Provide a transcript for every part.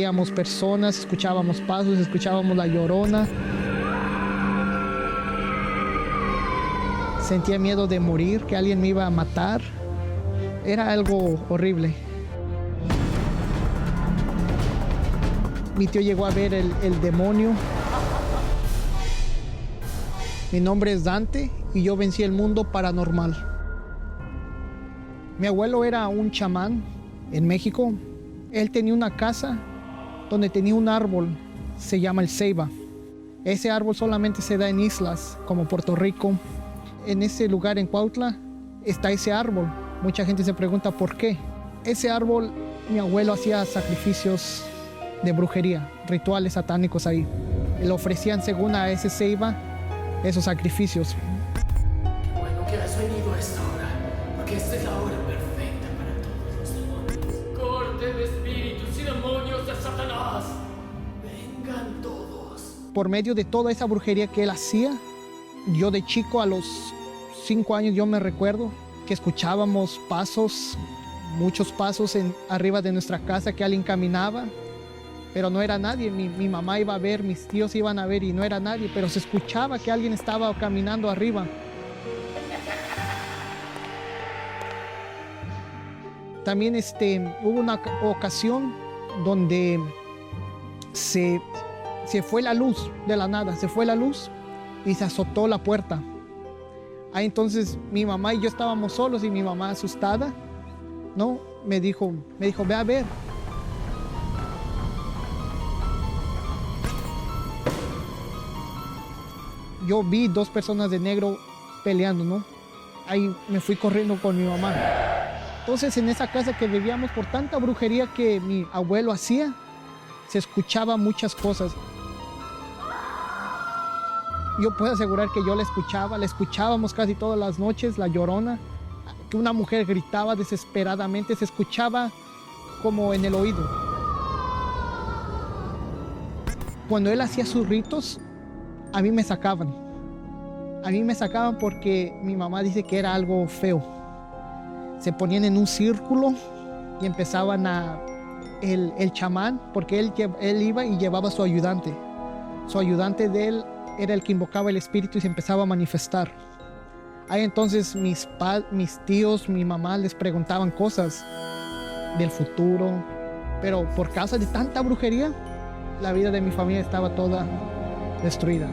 veíamos personas, escuchábamos pasos, escuchábamos la llorona. Sentía miedo de morir, que alguien me iba a matar. Era algo horrible. Mi tío llegó a ver el demonio. Mi nombre es Dante y yo vencí el mundo paranormal. Mi abuelo era un chamán en México. Él tenía una casa donde tenía un árbol, se llama el ceiba. Ese árbol solamente se da en islas como Puerto Rico. En ese lugar, en Cuautla, está ese árbol. Mucha gente se pregunta por qué. Ese árbol, mi abuelo hacía sacrificios de brujería, rituales satánicos ahí. Le ofrecían según a ese ceiba esos sacrificios. Qué bueno que has venido a esta hora, porque esta es la hora perfecta para todos los demonios. Corte de espíritus y demonios de Satanás. Vengan todos. Por medio de toda esa brujería que él hacía, yo de chico a los 5 años yo me recuerdo que escuchábamos pasos, muchos pasos arriba de nuestra casa, que alguien caminaba, pero no era nadie. Mi mamá iba a ver, mis tíos iban a ver y no era nadie, pero se escuchaba que alguien estaba caminando arriba. También hubo una ocasión donde se fue la luz de la nada, se fue la luz y se azotó la puerta. Ahí entonces mi mamá y yo estábamos solos y mi mamá asustada, ¿no? Me dijo, ve a ver. Yo vi 2 personas de negro peleando, ¿no? Ahí me fui corriendo con mi mamá. Entonces en esa casa que vivíamos, por tanta brujería que mi abuelo hacía, se escuchaban muchas cosas. Yo puedo asegurar que yo la escuchábamos casi todas las noches, la llorona, que una mujer gritaba desesperadamente, se escuchaba como en el oído. Cuando él hacía sus ritos, a mí me sacaban. A mí me sacaban porque mi mamá dice que era algo feo. Se ponían en un círculo y empezaban el chamán, porque él iba y llevaba a su ayudante. Su ayudante de él era el que invocaba el espíritu y se empezaba a manifestar. Ahí entonces mis tíos, mi mamá les preguntaban cosas del futuro, pero por causa de tanta brujería, la vida de mi familia estaba toda destruida.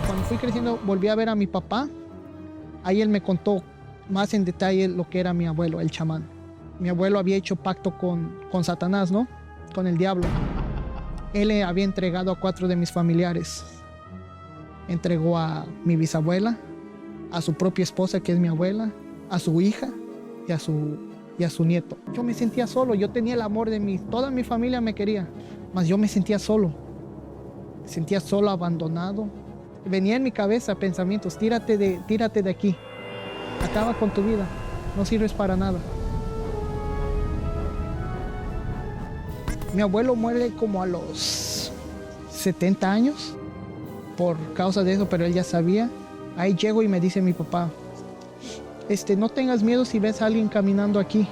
Cuando fui creciendo, volví a ver a mi papá. Ahí él me contó más en detalle lo que era mi abuelo, el chamán. Mi abuelo había hecho pacto con Satanás, ¿no? Con el diablo. Él le había entregado a 4 de mis familiares. Entregó a mi bisabuela, a su propia esposa, que es mi abuela, a su hija y a su nieto. Yo me sentía solo, yo tenía el amor de toda mi familia me quería, mas yo me sentía solo. Me sentía solo, abandonado. Venía en mi cabeza pensamientos, tírate de aquí, acaba con tu vida, no sirves para nada. Mi abuelo muere como a los 70 años por causa de eso, pero él ya sabía. Ahí llego y me dice mi papá, no tengas miedo si ves a alguien caminando aquí.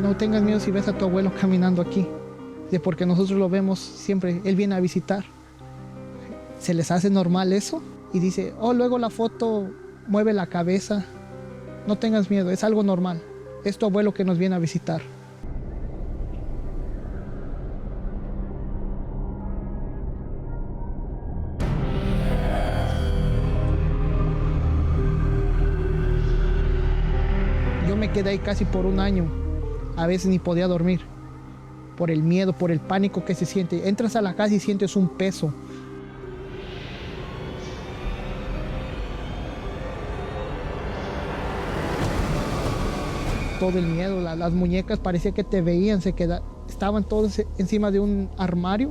No tengas miedo si ves a tu abuelo caminando aquí, porque nosotros lo vemos siempre, él viene a visitar. Se les hace normal eso y dice, luego la foto mueve la cabeza. No tengas miedo, es algo normal. Es tu abuelo que nos viene a visitar. Yo me quedé ahí casi por un año. A veces ni podía dormir. Por el miedo, por el pánico que se siente. Entras a la casa y sientes un peso. Todo el miedo, las muñecas parecía que te veían, estaban todos encima de un armario,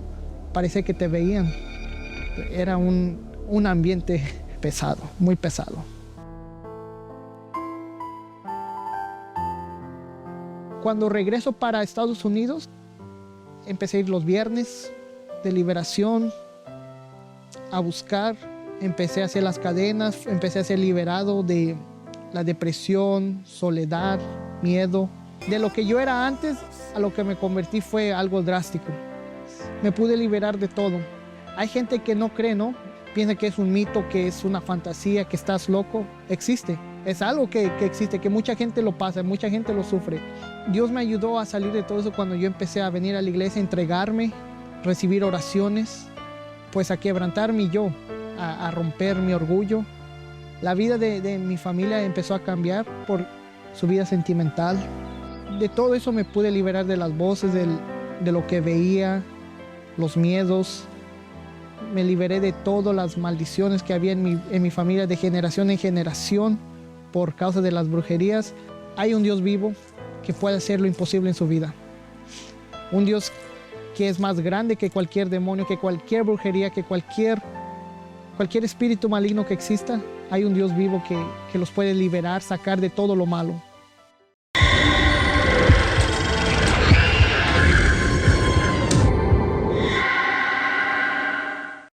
parecía que te veían. Era un ambiente pesado, muy pesado. Cuando regreso para Estados Unidos, empecé a ir los viernes de liberación a buscar. Empecé a hacer las cadenas, empecé a ser liberado de la depresión, soledad, miedo. De lo que yo era antes a lo que me convertí fue algo drástico. Me pude liberar de todo. Hay gente que no cree, ¿no? Piensa que es un mito, que es una fantasía, que estás loco. Existe. Es algo que existe, que mucha gente lo pasa, mucha gente lo sufre. Dios me ayudó a salir de todo eso cuando yo empecé a venir a la iglesia, a entregarme, recibir oraciones, pues a quebrantar mi yo, a romper mi orgullo. La vida de mi familia empezó a cambiar por su vida sentimental. De todo eso me pude liberar de las voces, de lo que veía, los miedos. Me liberé de todas las maldiciones que había en mi familia de generación en generación por causa de las brujerías. Hay un Dios vivo que puede hacer lo imposible en su vida. Un Dios que es más grande que cualquier demonio, que cualquier brujería, que cualquier espíritu maligno que exista. Hay un Dios vivo que los puede liberar, sacar de todo lo malo.